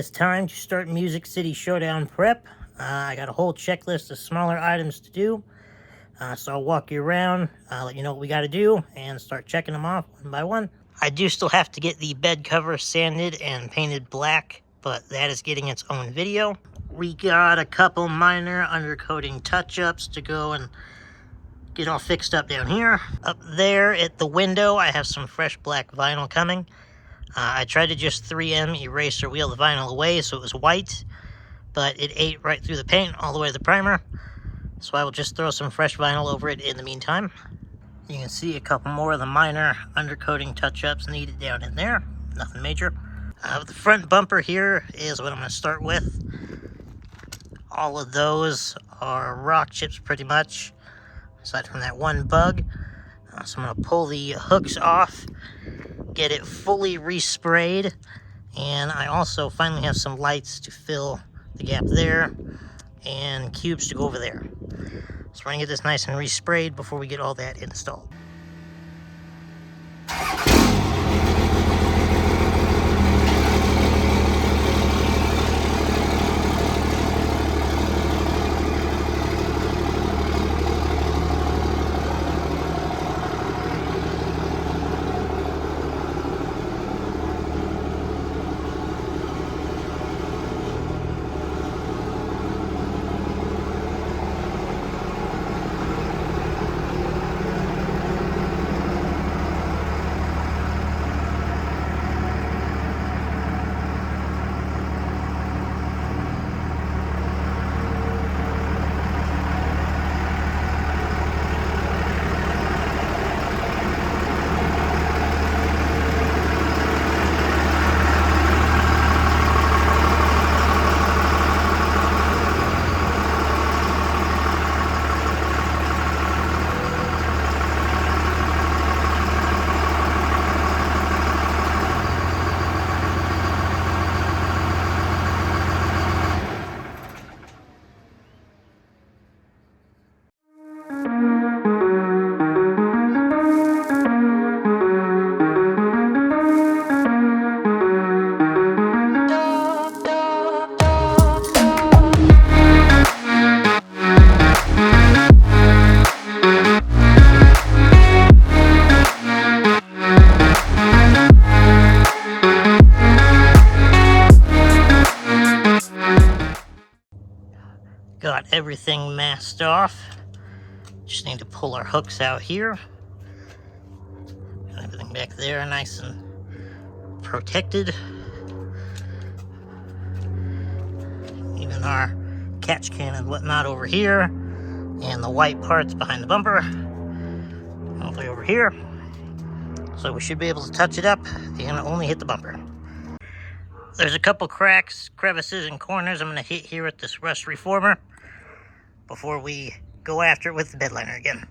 is time to start Music City Showdown prep. I got a whole checklist of smaller items to do. So I'll walk you around, let you know what we got to do, and start checking them off one by one. I do still have to get the bed cover sanded and painted black, but that is getting its own video. We got a couple minor undercoating touch-ups to go and get all fixed up down here. Up there at the window, I have some fresh black vinyl coming. I tried to just 3M eraser wheel the vinyl away so it was white, but it ate right through the paint all the way to the primer. So I will just throw some fresh vinyl over it in the meantime. You can see a couple more of the minor undercoating touch-ups needed down in there. Nothing major. The front bumper here is what I'm going to start with. All of those are rock chips pretty much, aside from that one bug. So I'm going to pull the hooks off, get it fully resprayed, and I also finally have some lights to fill the gap there and cubes to go over there. So we're going to get this nice and resprayed before we get all that installed. Got everything masked off. Just need to pull our hooks out here. Got everything back there nice and protected. Even our catch can and whatnot over here. And the white parts behind the bumper. All the way over here. So we should be able to touch it up and only hit the bumper. There's a couple cracks, crevices, and corners I'm going to hit here with this rust reformer before we go after it with the bed liner again.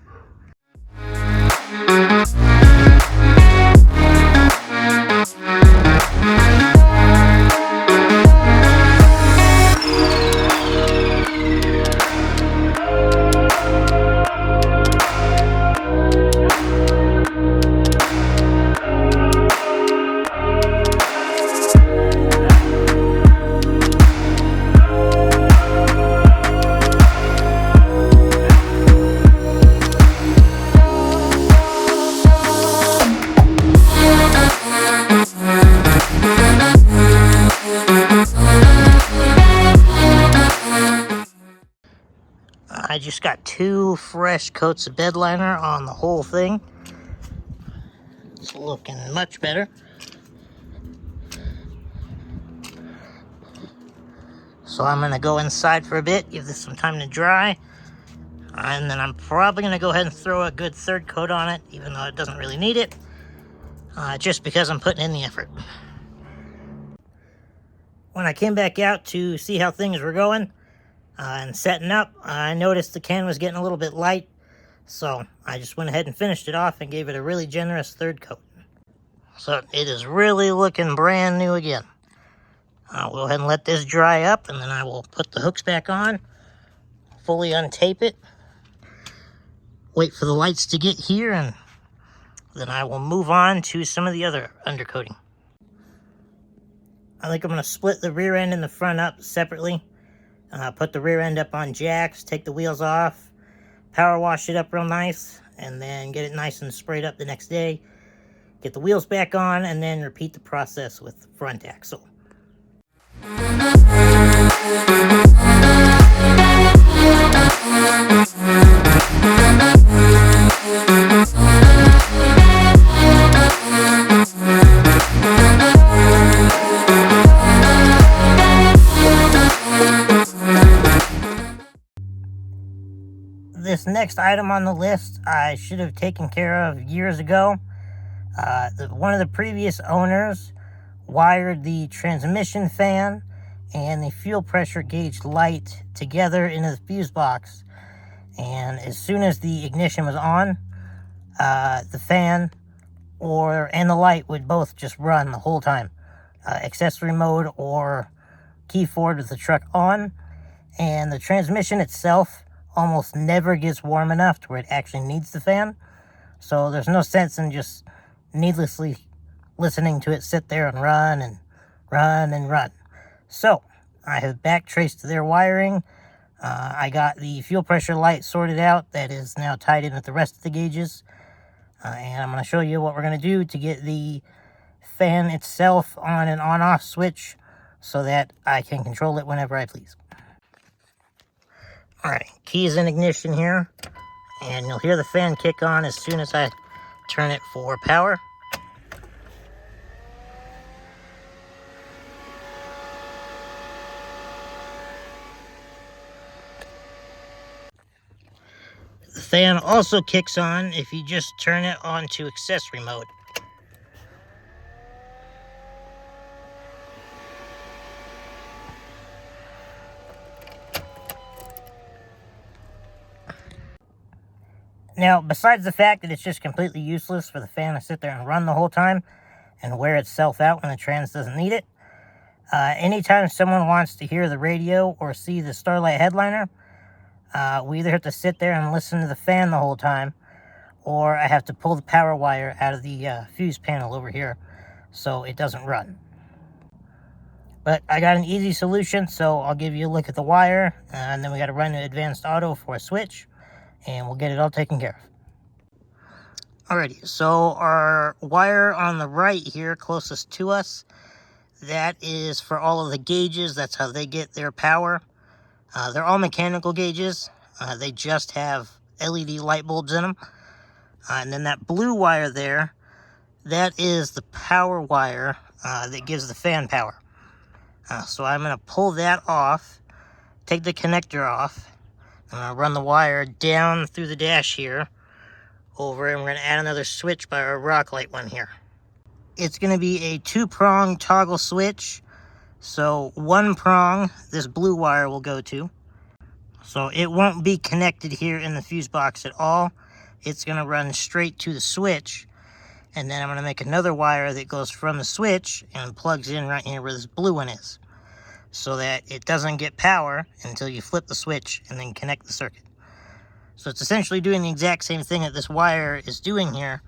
I just got 2 fresh coats of bed liner on the whole thing. It's looking much better. So I'm going to go inside for a bit, give this some time to dry. And then I'm probably going to go ahead and throw a good 3rd coat on it, even though it doesn't really need it. Just because I'm putting in the effort. When I came back out to see how things were going, and setting up, I noticed the can was getting a little bit light, so I just went ahead and finished it off and gave it a really generous 3rd coat. So it is really looking brand new again. I'll go ahead and let this dry up, and then I will put the hooks back on, fully untape it, wait for the lights to get here, and then I will move on to some of the other undercoating. I think I'm going to split the rear end and the front up separately. Put the rear end up on jacks, take the wheels off, power wash it up real nice, and then get it nice and sprayed up the next day. Get the wheels back on, and then repeat the process with the front axle. This next item on the list I should have taken care of years ago. One of the previous owners wired the transmission fan and the fuel pressure gauge light together into the fuse box. And as soon as the ignition was on, the fan and the light would both just run the whole time. Accessory mode or key forward with the truck on. And the transmission itself almost never gets warm enough to where it actually needs the fan. So there's no sense in just needlessly listening to it sit there and run and run and run. So I have back traced their wiring. I got the fuel pressure light sorted out. That is now tied in with the rest of the gauges. And I'm going to show you what we're going to do to get the fan itself on and on off switch so that I can control it whenever I please. Alright, keys in ignition here, and you'll hear the fan kick on as soon as I turn it for power. The fan also kicks on if you just turn it on to accessory mode. Now, besides the fact that it's just completely useless for the fan to sit there and run the whole time and wear itself out when the trans doesn't need it, anytime someone wants to hear the radio or see the Starlight headliner, we either have to sit there and listen to the fan the whole time, or I have to pull the power wire out of the fuse panel over here so it doesn't run. But I got an easy solution, so I'll give you a look at the wire, and then we got to run to advanced auto for a switch, and we'll get it all taken care of. Alrighty, so our wire on the right here, closest to us, that is for all of the gauges. That's how they get their power. They're all mechanical gauges. They just have LED light bulbs in them. And then that blue wire there, that is the power wire that gives the fan power. So I'm going to pull that off, take the connector off, I'm going to run the wire down through the dash here, over, and we're going to add another switch by our rock light one here. It's going to be a 2-prong toggle switch. So one prong, this blue wire will go to. So it won't be connected here in the fuse box at all. It's going to run straight to the switch. And then I'm going to make another wire that goes from the switch and plugs in right here where this blue one is, so that it doesn't get power until you flip the switch and then connect the circuit. So it's essentially doing the exact same thing that this wire is doing here.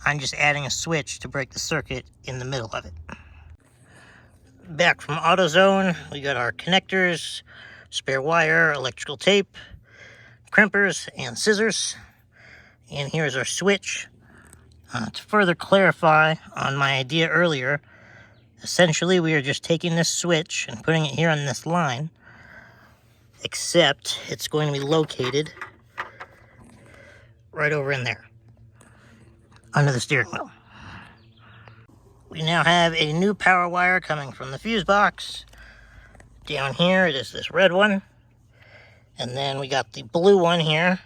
I'm just adding a switch to break the circuit in the middle of it. Back from AutoZone, we got our connectors, spare wire, electrical tape, crimpers, and scissors. And here's our switch. To further clarify on my idea earlier, essentially we are just taking this switch and putting it here on this line, except it's going to be located right over in there, under the steering wheel. We now have a new power wire coming from the fuse box. Down here it is this red one, and then we got the blue one here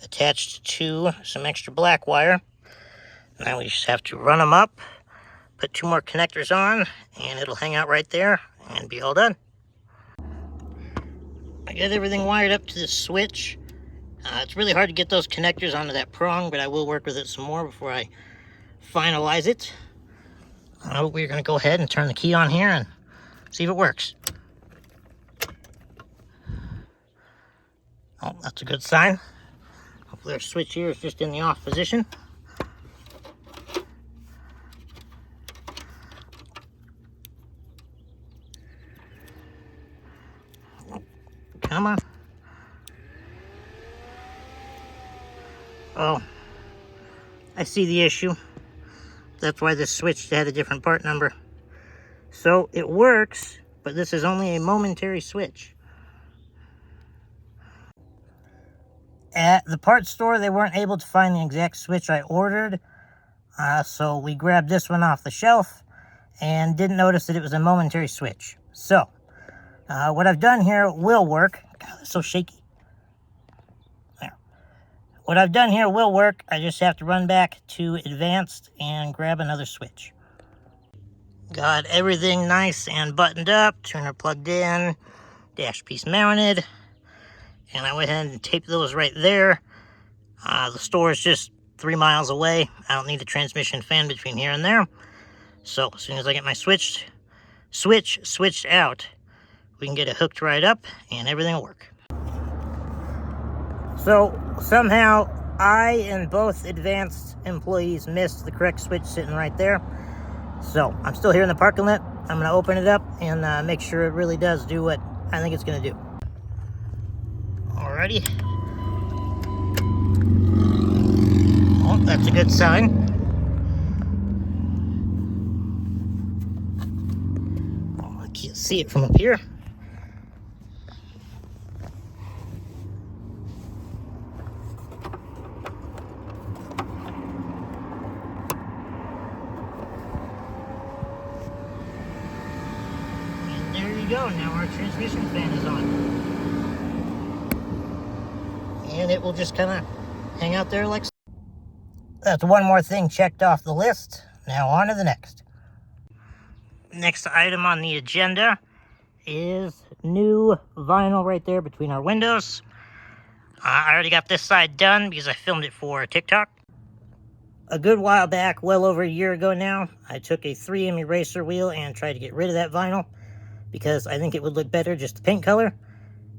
attached to some extra black wire. Now we just have to run them up, put 2 more connectors on, and it'll hang out right there and be all done. I got everything wired up to this switch. It's really hard to get those connectors onto that prong, but I will work with it some more before I finalize it. We're going to go ahead and turn the key on here and see if it works. Oh, that's a good sign. Hopefully our switch here is just in the off position. Come on. Oh, I see the issue. That's why this switch had a different part number. So it works, but this is only a momentary switch. At the parts store, they weren't able to find the exact switch I ordered, so we grabbed this one off the shelf and didn't notice that it was a momentary switch. So, what I've done here will work. God, it's so shaky. There. What I've done here will work. I just have to run back to advanced and grab another switch. Got everything nice and buttoned up, tuner plugged in, dash piece mounted, and I went ahead and taped those right there. The store is just 3 miles away. I don't need a transmission fan between here and there. So as soon as I get my switch switched out, we can get it hooked right up and everything will work. So somehow I and both advanced employees missed the correct switch sitting right there. So I'm still here in the parking lot. I'm going to open it up and make sure it really does do what I think it's going to do. Alrighty. Oh, that's a good sign. Oh, I can't see it from up here. And there you go. Now our transmission fan is on. And it will just kind of hang out there like so. That's one more thing checked off the list. Now on to the next. Next item on the agenda is new vinyl right there between our windows. I already got this side done because I filmed it for TikTok. A good while back, well over a year ago now, I took a 3M eraser wheel and tried to get rid of that vinyl because I think it would look better just the paint color,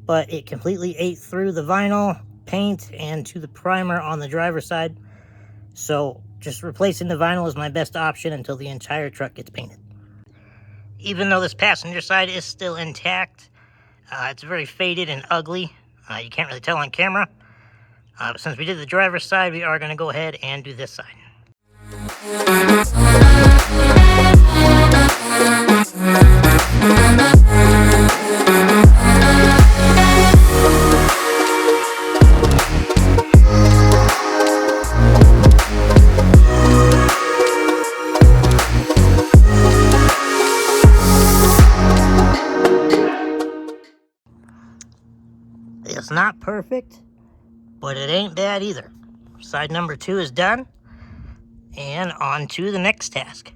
but it completely ate through the vinyl, paint, and to the primer on the driver's side. So just replacing the vinyl is my best option until the entire truck gets painted. Even though this passenger side is still intact, it's very faded and ugly. You can't really tell on camera. But since we did the driver's side, we are going to go ahead and do this side. It's not perfect, but it ain't bad either. Side number 2 is done, and on to the next task.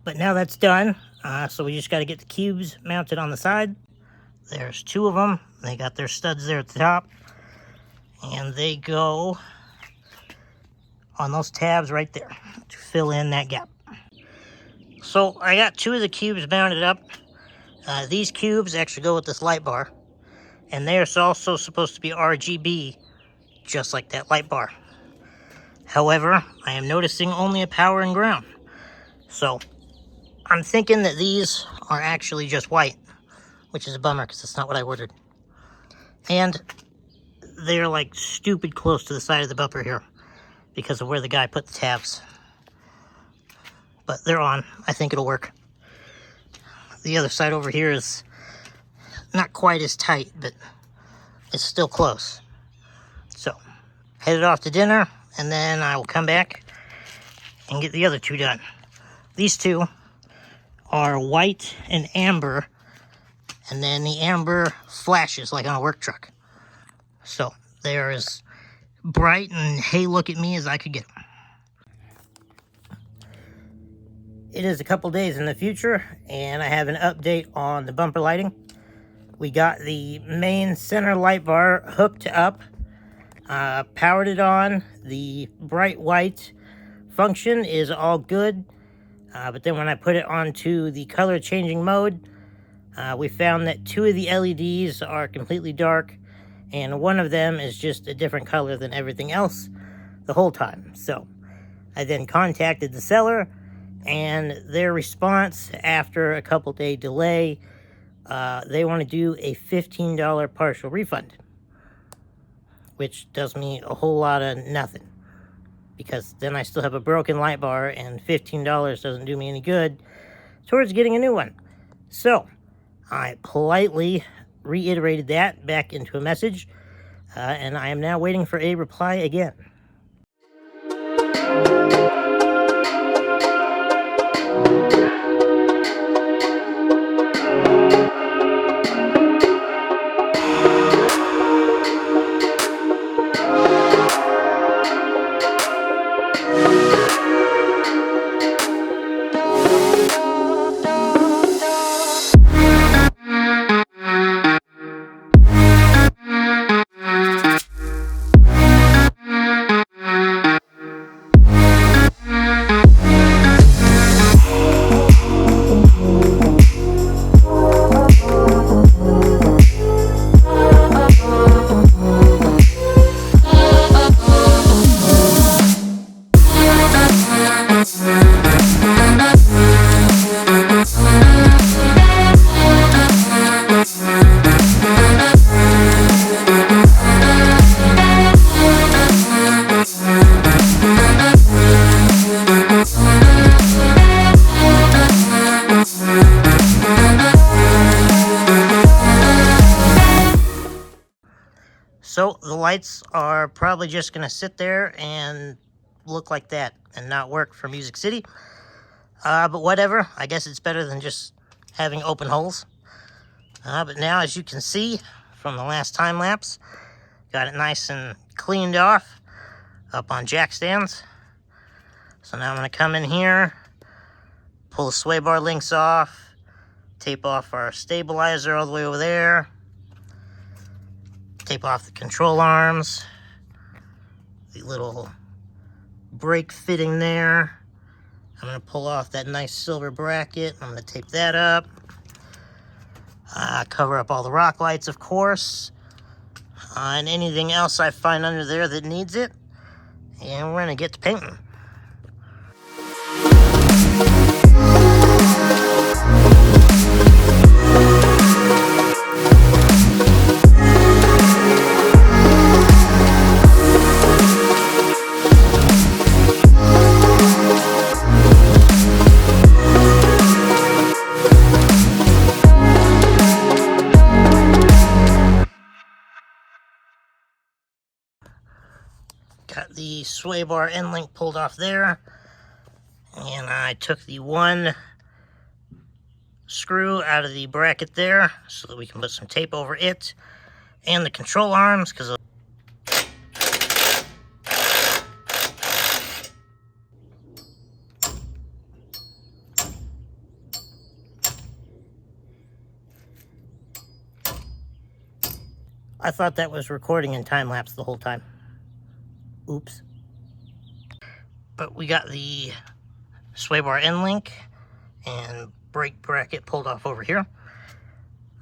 But now that's done, so we just got to get the cubes mounted on the side. There's 2 of them. They got their studs there at the top, and they go on those tabs right there to fill in that gap. So I got 2 of the cubes mounted up. These cubes actually go with this light bar. And they're also supposed to be RGB, just like that light bar. However, I am noticing only a power and ground. So, I'm thinking that these are actually just white, which is a bummer because that's not what I ordered. And they're like stupid close to the side of the bumper here because of where the guy put the tabs. But they're on. I think it'll work. The other side over here is not quite as tight, but it's still close. So, headed off to dinner, and then I will come back and get the other 2 done. These 2 are white and amber, and then the amber flashes like on a work truck. So, they're as bright and hey look at me as I could get them. It is a couple days in the future, and I have an update on the bumper lighting. We got the main center light bar hooked up, powered it on. The bright white function is all good, but then when I put it onto the color changing mode, we found that 2 of the LEDs are completely dark, and one of them is just a different color than everything else the whole time. So I then contacted the seller, and their response after a couple day delay they want to do a $15 partial refund, which does me a whole lot of nothing, because then I still have a broken light bar, and $15 doesn't do me any good towards getting a new one. So I politely reiterated that back into a message, and I am now waiting for a reply again. So the lights are probably just going to sit there and look like that and not work for Music City. But whatever, I guess it's better than just having open holes. But now, as you can see from the last time lapse, got it nice and cleaned off up on jack stands. So now I'm going to come in here, pull the sway bar links off, tape off our stabilizer all the way over there, tape off the control arms, the little brake fitting there. I'm going to pull off that nice silver bracket. I'm going to tape that up. Cover up all the rock lights, of course, and anything else I find under there that needs it. And we're going to get to painting. Got the sway bar end link pulled off there, and I took the one screw out of the bracket there so that we can put some tape over it and the control arms, because I thought that was recording in time lapse the whole time. Oops. But we got the sway bar end link and brake bracket pulled off over here.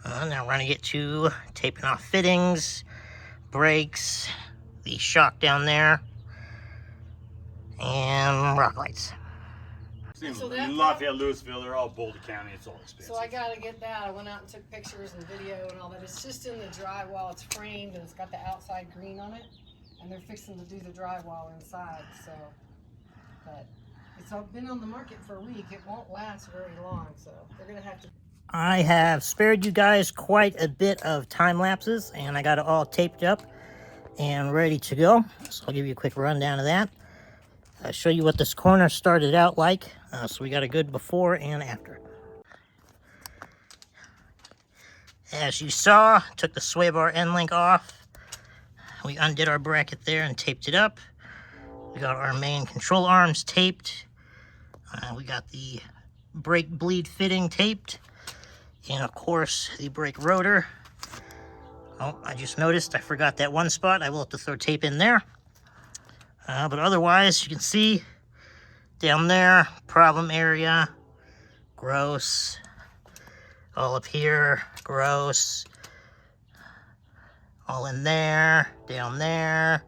Now we're going to get to taping off fittings, brakes, the shock down there, and rock lights. So in Lafayette, Louisville, they're all Boulder County. It's all expensive. So I gotta get that. I went out and took pictures and video and all that. It's just in the drywall. It's framed and it's got the outside green on it. And they're fixing to do the drywall inside, so, but it's been on the market for a week. It won't last very long, so they're gonna have to. I have spared you guys quite a bit of time lapses, and I got it all taped up and ready to go. So I'll give you a quick rundown of that. I'll show you what this corner started out like. So we got a good before and after. As you saw, took the sway bar end link off. We undid our bracket there and taped it up. We got our main control arms taped. We got the brake bleed fitting taped. And of course, the brake rotor. Oh, I just noticed I forgot that one spot. I will have to throw tape in there. But otherwise, you can see down there, problem area, gross. All up here, gross. All in there, down there.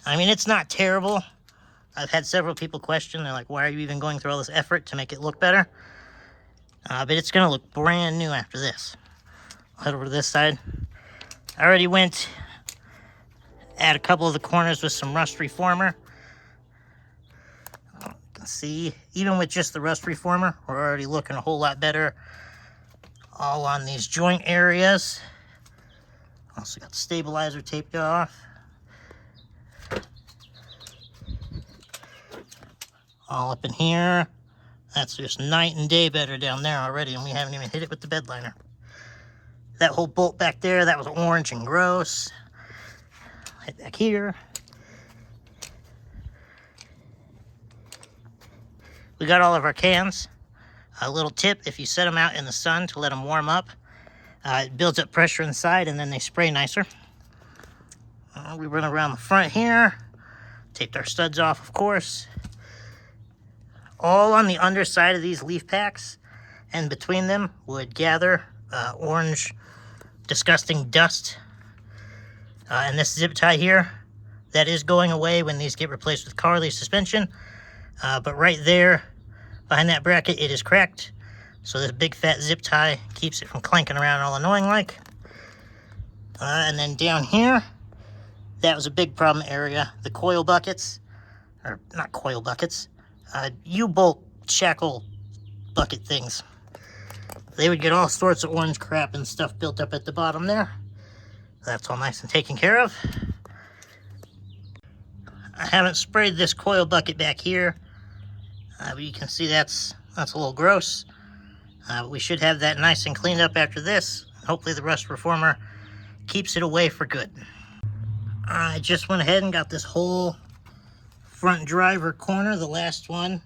I mean, it's not terrible. I've had several people question, they're like, why are you even going through all this effort to make it look better? But it's gonna look brand new after this. Head over to this side. I already went at a couple of the corners with some rust reformer. You can see, even with just the rust reformer, we're already looking a whole lot better all on these joint areas. Also got the stabilizer taped off. All up in here. That's just night and day better down there already, and we haven't even hit it with the bed liner. That whole bolt back there, that was orange and gross. Hit back here. We got all of our cans. A little tip, if you set them out in the sun to let them warm up, it builds up pressure inside and then they spray nicer. We run around the front here. Taped our studs off, of course. All on the underside of these leaf packs and between them would gather orange, disgusting dust. And this zip tie here, that is going away when these get replaced with Carly suspension. But right there, behind that bracket, it is cracked. So this big fat zip tie keeps it from clanking around all annoying like. And then down here, that was a big problem area. The coil buckets, or not coil buckets, U-bolt shackle bucket things. They would get all sorts of orange crap and stuff built up at the bottom there. That's all nice and taken care of. I haven't sprayed this coil bucket back here, but you can see that's a little gross. We should have that nice and cleaned up after this. Hopefully the rust reformer keeps it away for good. I just went ahead and got this whole front driver corner, the last one,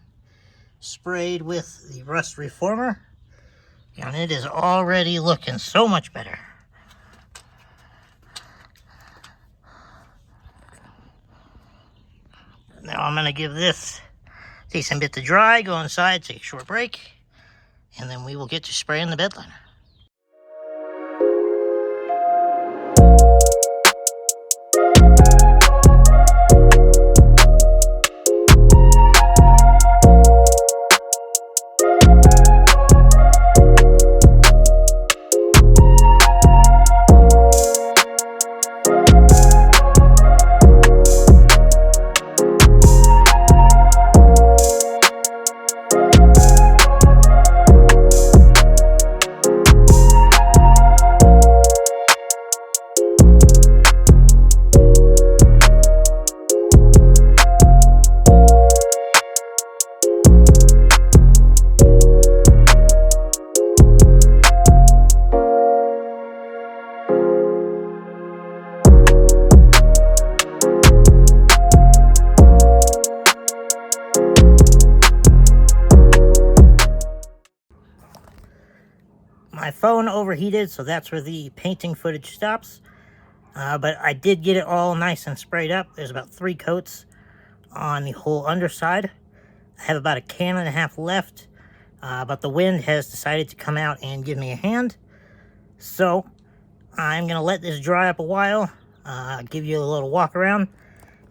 sprayed with the rust reformer, and it is already looking so much better. Now I'm going to give this a decent bit to dry, go inside, take a short break, and then we will get to spraying the bed liner. My phone overheated, so that's where the painting footage stops. But I did get it all nice and sprayed up. There's about 3 coats on the whole underside. I have about a can and a half left, but the wind has decided to come out and give me a hand. So I'm going to let this dry up a while, give you a little walk around,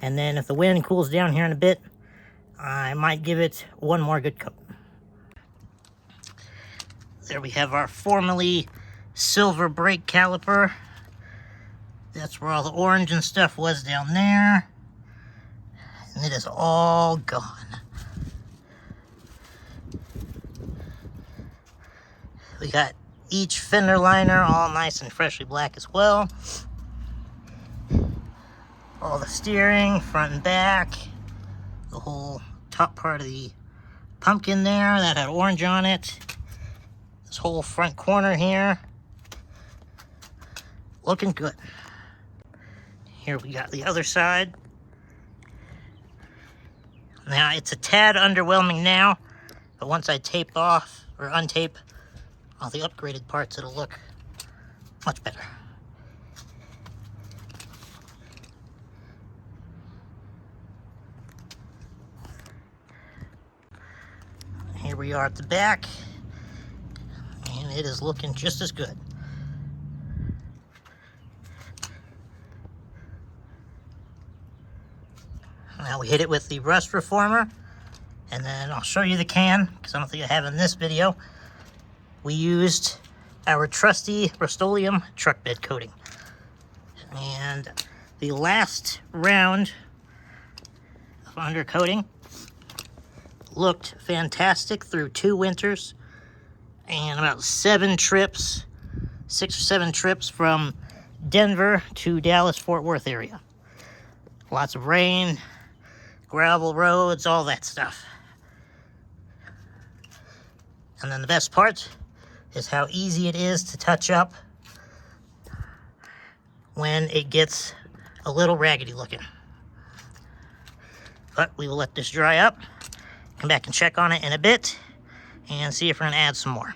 and then if the wind cools down here in a bit, I might give it one more good coat. There we have our formerly silver brake caliper. That's where all the orange and stuff was down there. And it is all gone. We got each fender liner all nice and freshly black as well. All the steering, front and back. The whole top part of the pumpkin there, that had orange on it. This whole front corner here, looking good. Here we got the other side. Now it's a tad underwhelming now, but once I tape off or untape all the upgraded parts, it'll look much better. Here we are at the back. And it is looking just as good. Now we hit it with the rust reformer, and then I'll show you the can, because I don't think I have in this video. We used our trusty Rust-Oleum truck bed coating. And the last round of undercoating looked fantastic through 2 winters and about 7 trips, 6 or 7 trips from Denver to Dallas Fort Worth area. Lots of rain, gravel roads, all that stuff. And then the best part is how easy it is to touch up when it gets a little raggedy looking. But we will let this dry up, come back and check on it in a bit, and see if we're going to add some more.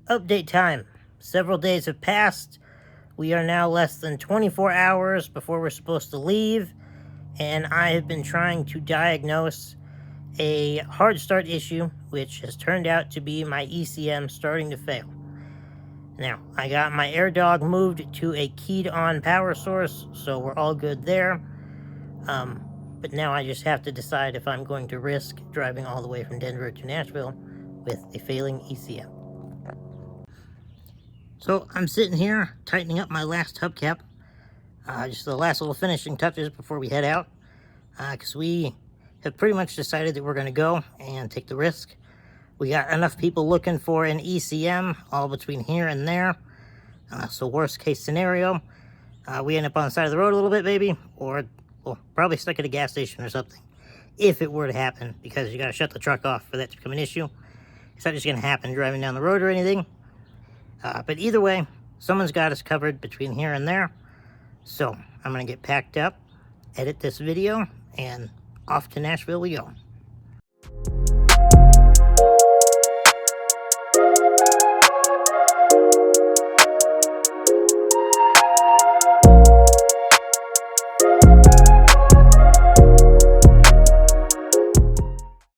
Update time. Several days have passed. We are now less than 24 hours before we're supposed to leave, and I have been trying to diagnose a hard start issue, which has turned out to be my ECM starting to fail. Now, I got my air dog moved to a keyed-on power source, so we're all good there. But now I just have to decide if I'm going to risk driving all the way from Denver to Nashville with a failing ECM. So I'm sitting here tightening up my last hubcap. Just the last little finishing touches before we head out. Because we have pretty much decided that we're going to go and take the risk. We got enough people looking for an ECM all between here and there. So worst case scenario, we end up on the side of the road a little bit, maybe. Or we'll probably stuck at a gas station or something. If it were to happen, because you got to shut the truck off for that to become an issue. It's not just going to happen driving down the road or anything. But either way, someone's got us covered between here and there. So I'm going to get packed up, edit this video, and off to Nashville we go.